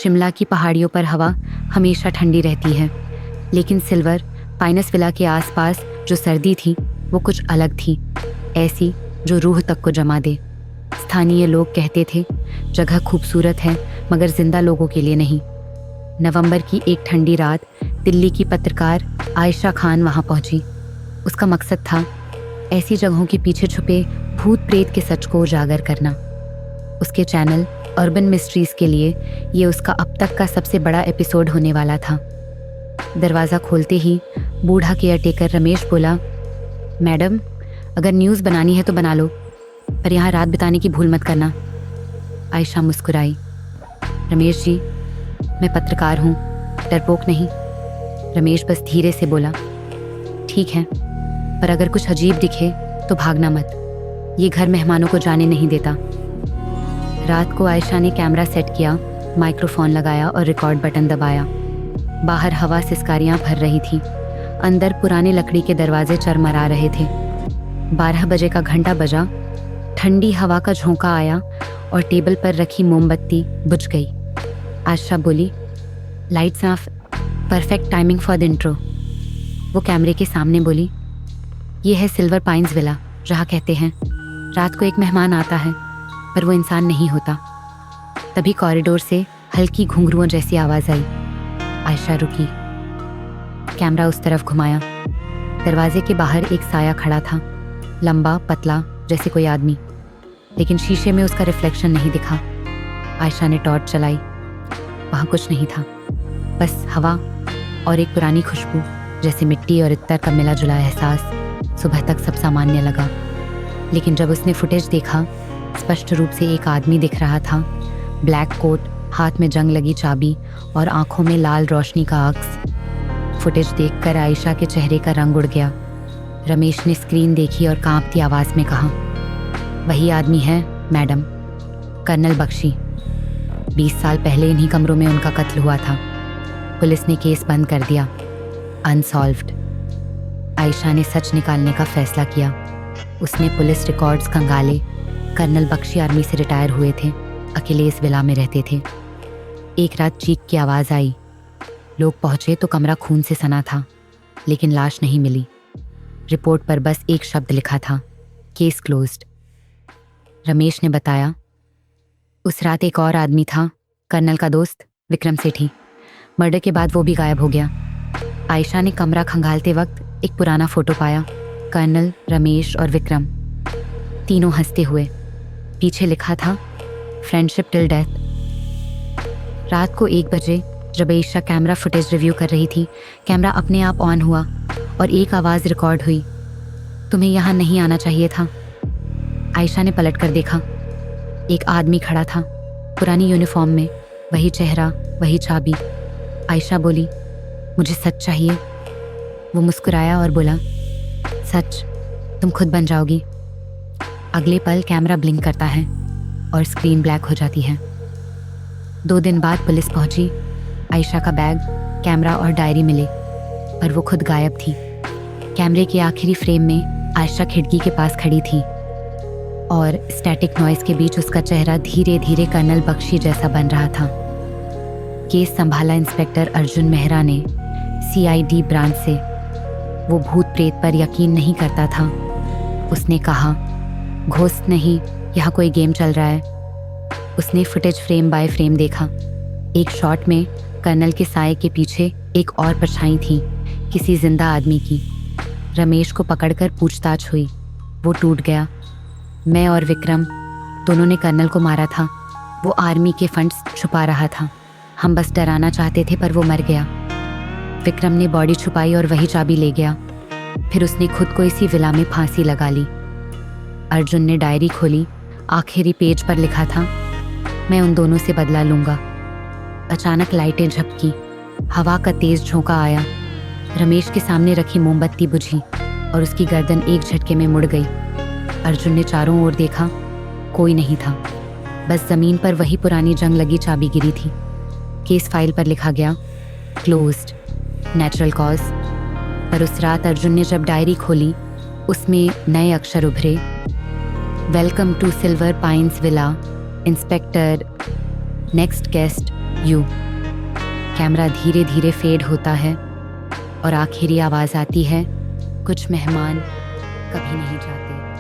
शिमला की पहाड़ियों पर हवा हमेशा ठंडी रहती है, लेकिन सिल्वर पाइनस विला के आसपास जो सर्दी थी वो कुछ अलग थी, ऐसी जो रूह तक को जमा दे। स्थानीय लोग कहते थे जगह खूबसूरत है मगर जिंदा लोगों के लिए नहीं। नवंबर की एक ठंडी रात दिल्ली की पत्रकार आयशा खान वहां पहुंची। उसका मकसद था ऐसी जगहों के पीछे छुपे भूत प्रेत के सच को उजागर करना। उसके चैनल अर्बन मिस्ट्रीज के लिए ये उसका अब तक का सबसे बड़ा एपिसोड होने वाला था। दरवाज़ा खोलते ही बूढ़ा केयरटेकर रमेश बोला, मैडम अगर न्यूज़ बनानी है तो बना लो, पर यहाँ रात बिताने की भूल मत करना। आयशा मुस्कुराई। रमेश जी, मैं पत्रकार हूँ, डरपोक नहीं। रमेश बस धीरे से बोला, ठीक है, पर अगर कुछ अजीब दिखे तो भागना मत, ये घर मेहमानों को जाने नहीं देता। रात को आयशा ने कैमरा सेट किया, माइक्रोफोन लगाया और रिकॉर्ड बटन दबाया। बाहर हवा सिसकारियाँ भर रही थी, अंदर पुराने लकड़ी के दरवाजे चरमरा रहे थे। 12 बजे का घंटा बजा, ठंडी हवा का झोंका आया और टेबल पर रखी मोमबत्ती बुझ गई। आयशा बोली, lights off, perfect timing for the intro. वो कैमरे के सामने बोली, ये है सिल्वर पाइन्स विला, जहाँ कहते हैं रात को एक मेहमान आता है पर वो इंसान नहीं होता। तभी कॉरिडोर से हल्की घुंघरुओं जैसी आवाज़ आई। आयशा रुकी, कैमरा उस तरफ घुमाया। दरवाजे के बाहर एक साया खड़ा था, लंबा पतला जैसे कोई आदमी, लेकिन शीशे में उसका रिफ्लेक्शन नहीं दिखा। आयशा ने टॉर्च चलाई, वहाँ कुछ नहीं था, बस हवा और एक पुरानी खुशबू, जैसे मिट्टी और इत्तर का मिला जुला एहसास। सुबह तक सब सामान्य लगा, लेकिन जब उसने फुटेज देखा, स्पष्ट रूप से एक आदमी दिख रहा था, ब्लैक कोट, हाथ में जंग लगी चाबी और आंखों में लाल रोशनी का अक्स। फुटेज देखकर आयशा के चेहरे का रंग उड़ गया। रमेश ने स्क्रीन देखी और कांपती आवाज़ में कहा, वही आदमी है मैडम, कर्नल बख्शी। 20 साल पहले इन्हीं कमरों में उनका कत्ल हुआ था। पुलिस ने केस बंद कर दिया, अनसॉल्व्ड। आयशा ने सच निकालने का फैसला किया। उसने पुलिस रिकॉर्ड्स खंगाले। कर्नल बख्शी आर्मी से रिटायर हुए थे, अकेले इस विला में रहते थे। एक रात चीख की आवाज़ आई। लोग पहुंचे तो कमरा खून से सना था, लेकिन लाश नहीं मिली। रिपोर्ट पर बस एक शब्द लिखा था, केस क्लोज्ड। रमेश ने बताया, उस रात एक और आदमी था, कर्नल का दोस्त विक्रम सेठी। मर्डर के बाद वो भी गायब हो गया। आयशा ने कमरा खंगालते वक्त एक पुराना फोटो पाया, कर्नल, रमेश और विक्रम, तीनों हंसते हुए। पीछे लिखा था, फ्रेंडशिप टिल डेथ। रात को 1 बजे जब आयशा कैमरा फुटेज रिव्यू कर रही थी, कैमरा अपने आप ऑन हुआ और एक आवाज़ रिकॉर्ड हुई, तुम्हें यहाँ नहीं आना चाहिए था। आयशा ने पलट कर देखा, एक आदमी खड़ा था, पुरानी यूनिफॉर्म में, वही चेहरा, वही चाबी। आयशा बोली, मुझे सच चाहिए। वो मुस्कुराया और बोला, सच तुम खुद बन जाओगी। अगले पल कैमरा ब्लिंक करता है और स्क्रीन ब्लैक हो जाती है। 2 दिन बाद पुलिस पहुंची। आयशा का बैग, कैमरा और डायरी मिले, पर वो खुद गायब थी। कैमरे के आखिरी फ्रेम में आयशा खिड़की के पास खड़ी थी और स्टैटिक नॉइस के बीच उसका चेहरा धीरे धीरे कर्नल बख्शी जैसा बन रहा था। केस संभाला इंस्पेक्टर अर्जुन मेहरा ने, CID ब्रांच से। वो भूत प्रेत पर यकीन नहीं करता था। उसने कहा, घोस्ट नहीं, यहाँ कोई गेम चल रहा है। उसने फुटेज फ्रेम बाय फ्रेम देखा। एक शॉट में कर्नल के साए के पीछे एक और परछाई थी, किसी जिंदा आदमी की। रमेश को पकड़कर पूछताछ हुई, वो टूट गया। मैं और विक्रम दोनों ने कर्नल को मारा था। वो आर्मी के फंड्स छुपा रहा था, हम बस डराना चाहते थे, पर वो मर गया। विक्रम ने बॉडी छुपाई और वही चाबी ले गया। फिर उसने खुद को इसी विला में फांसी लगा ली। अर्जुन ने डायरी खोली, आखिरी पेज पर लिखा था, मैं उन दोनों से बदला लूंगा। अचानक लाइटें झपकी, हवा का तेज झोंका आया। रमेश के सामने रखी मोमबत्ती बुझी और उसकी गर्दन एक झटके में मुड़ गई। अर्जुन ने चारों ओर देखा, कोई नहीं था, बस जमीन पर वही पुरानी जंग लगी चाबी गिरी थी। केस फाइल पर लिखा गया, क्लोज्ड, नेचुरल कॉज। पर उस रात अर्जुन ने जब डायरी खोली, उसमें नए अक्षर उभरे, welcome to Silver Pines Villa, inspector, next guest you. Camera धीरे धीरे फेड होता है और आखिरी आवाज़ आती है, कुछ मेहमान कभी नहीं जाते।